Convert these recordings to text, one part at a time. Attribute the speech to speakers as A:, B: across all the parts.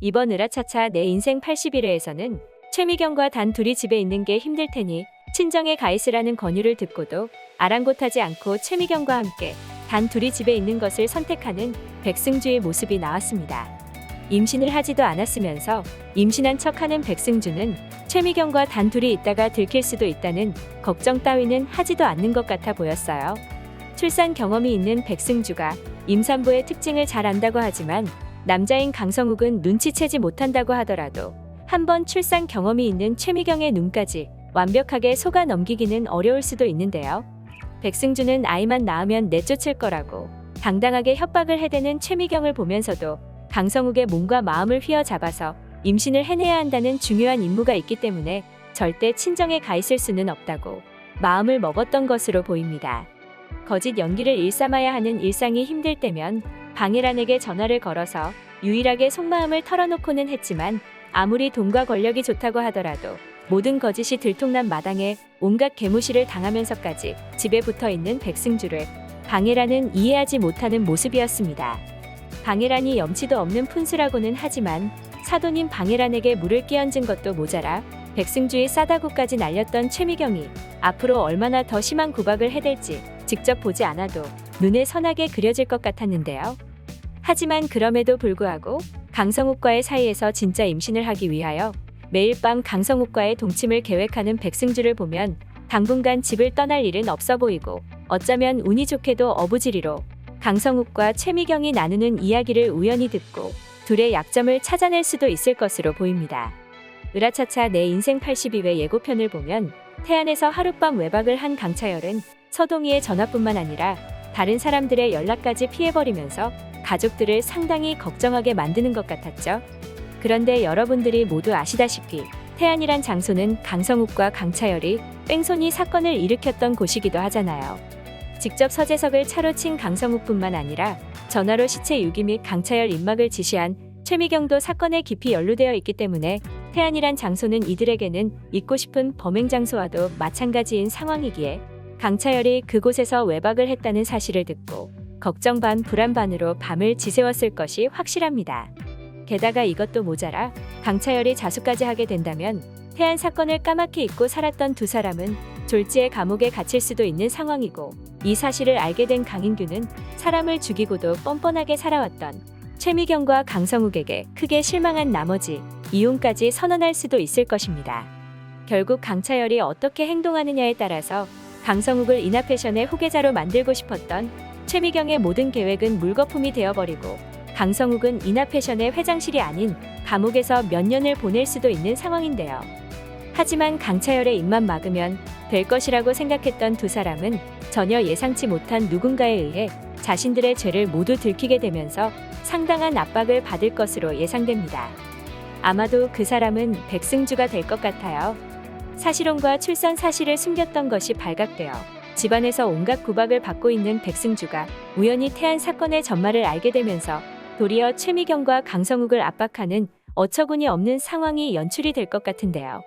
A: 이번 으라차차 내 인생 81회에서는 최미경과 단 둘이 집에 있는 게 힘들 테니 친정에 가 있으라는 권유를 듣고도 아랑곳하지 않고 최미경과 함께 단 둘이 집에 있는 것을 선택하는 백승주의 모습이 나왔습니다. 임신을 하지도 않았으면서 임신한 척하는 백승주는 최미경과 단 둘이 있다가 들킬 수도 있다는 걱정 따위는 하지도 않는 것 같아 보였어요. 출산 경험이 있는 백승주가 임산부의 특징을 잘 안다고 하지만 남자인 강성욱은 눈치채지 못한다고 하더라도 한번 출산 경험이 있는 최미경의 눈까지 완벽하게 속아 넘기기는 어려울 수도 있는데요. 백승주는 아이만 낳으면 내쫓을 거라고 당당하게 협박을 해대는 최미경을 보면서도 강성욱의 몸과 마음을 휘어잡아서 임신을 해내야 한다는 중요한 임무가 있기 때문에 절대 친정에 가 있을 수는 없다고 마음을 먹었던 것으로 보입니다. 거짓 연기를 일삼아야 하는 일상이 힘들 때면 방해란에게 전화를 걸어서 유일하게 속마음을 털어놓고는 했지만 아무리 돈과 권력이 좋다고 하더라도 모든 거짓이 들통난 마당에 온갖 개무시를 당하면서까지 집에 붙어있는 백승주를 방해란은 이해하지 못하는 모습이었습니다. 방해란이 염치도 없는 푼수라고는 하지만 사돈인 방해란에게 물을 끼얹은 것도 모자라 백승주의 싸다구까지 날렸던 최미경이 앞으로 얼마나 더 심한 구박을 해댈지 직접 보지 않아도 눈에 선하게 그려질 것 같았는데요. 하지만 그럼에도 불구하고 강성욱과의 사이에서 진짜 임신을 하기 위하여 매일 밤 강성욱과의 동침을 계획하는 백승주를 보면 당분간 집을 떠날 일은 없어 보이고 어쩌면 운이 좋게도 어부지리로 강성욱과 최미경이 나누는 이야기를 우연히 듣고 둘의 약점을 찾아낼 수도 있을 것으로 보입니다. 으라차차 내 인생 82회 예고편을 보면 태안에서 하룻밤 외박을 한 강차열은 서동희의 전화뿐만 아니라 다른 사람들의 연락까지 피해버리면서 가족들을 상당히 걱정하게 만드는 것 같았죠. 그런데 여러분들이 모두 아시다시피 태안이란 장소는 강성욱과 강차열이 뺑소니 사건을 일으켰던 곳이기도 하잖아요. 직접 서재석을 차로 친 강성욱뿐만 아니라 전화로 시체 유기 및 강차열 입막을 지시한 최미경도 사건에 깊이 연루되어 있기 때문에 태안이란 장소는 이들에게는 잊고 싶은 범행 장소와도 마찬가지인 상황이기에 강차열이 그곳에서 외박을 했다는 사실을 듣고 걱정 반 불안 반으로 밤을 지새웠을 것이 확실합니다. 게다가 이것도 모자라 강차열이 자수까지 하게 된다면 태안 사건을 까맣게 잊고 살았던 두 사람은 졸지에 감옥에 갇힐 수도 있는 상황이고 이 사실을 알게 된 강인규는 사람을 죽이고도 뻔뻔하게 살아왔던 최미경과 강성욱에게 크게 실망한 나머지 이혼까지 선언할 수도 있을 것입니다. 결국 강차열이 어떻게 행동하느냐에 따라서 강성욱을 이나패션의 후계자로 만들고 싶었던 최미경의 모든 계획은 물거품이 되어버리고 강성욱은 이나패션의 회장실이 아닌 감옥에서 몇 년을 보낼 수도 있는 상황인데요. 하지만 강차열의 입만 막으면 될 것이라고 생각했던 두 사람은 전혀 예상치 못한 누군가에 의해 자신들의 죄를 모두 들키게 되면서 상당한 압박을 받을 것으로 예상됩니다. 아마도 그 사람은 백승주가 될 것 같아요. 사실혼과 출산 사실을 숨겼던 것이 발각되어 집안에서 온갖 구박을 받고 있는 백승주가 우연히 태안 사건의 전말을 알게 되면서 도리어 최미경과 강성욱을 압박하는 어처구니 없는 상황이 연출이 될 것 같은데요.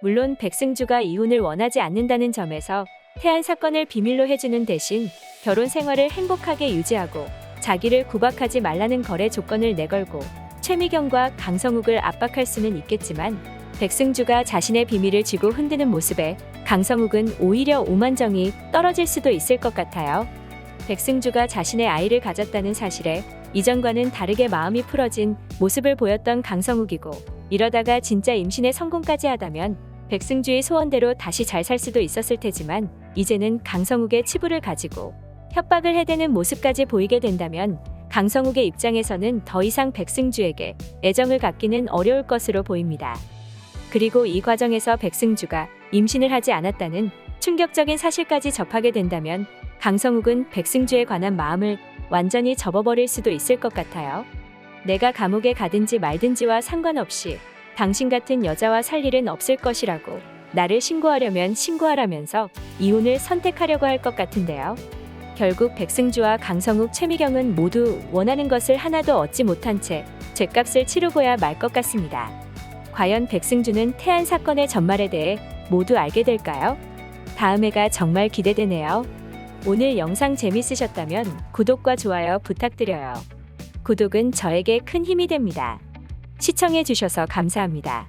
A: 물론 백승주가 이혼을 원하지 않는다는 점에서 태안 사건을 비밀로 해주는 대신 결혼 생활을 행복하게 유지하고 자기를 구박하지 말라는 거래 조건을 내걸고 최미경과 강성욱을 압박할 수는 있겠지만 백승주가 자신의 비밀을 쥐고 흔드는 모습에 강성욱은 오히려 오만정이 떨어질 수도 있을 것 같아요. 백승주가 자신의 아이를 가졌다는 사실에 이전과는 다르게 마음이 풀어진 모습을 보였던 강성욱이고 이러다가 진짜 임신에 성공까지 하다면 백승주의 소원대로 다시 잘 살 수도 있었을 테지만 이제는 강성욱의 치부를 가지고 협박을 해대는 모습까지 보이게 된다면 강성욱의 입장에서는 더 이상 백승주에게 애정을 갖기는 어려울 것으로 보입니다. 그리고 이 과정에서 백승주가 임신을 하지 않았다는 충격적인 사실까지 접하게 된다면 강성욱은 백승주에 관한 마음을 완전히 접어버릴 수도 있을 것 같아요. 내가 감옥에 가든지 말든지와 상관없이 당신 같은 여자와 살 일은 없을 것이라고 나를 신고하려면 신고하라면서 이혼을 선택하려고 할 것 같은데요. 결국 백승주와 강성욱, 최미경은 모두 원하는 것을 하나도 얻지 못한 채 죗값을 치르고야 말 것 같습니다. 과연 백승주는 태안 사건의 전말에 대해 모두 알게 될까요? 다음 회가 정말 기대되네요. 오늘 영상 재밌으셨다면 구독과 좋아요 부탁드려요. 구독은 저에게 큰 힘이 됩니다. 시청해 주셔서 감사합니다.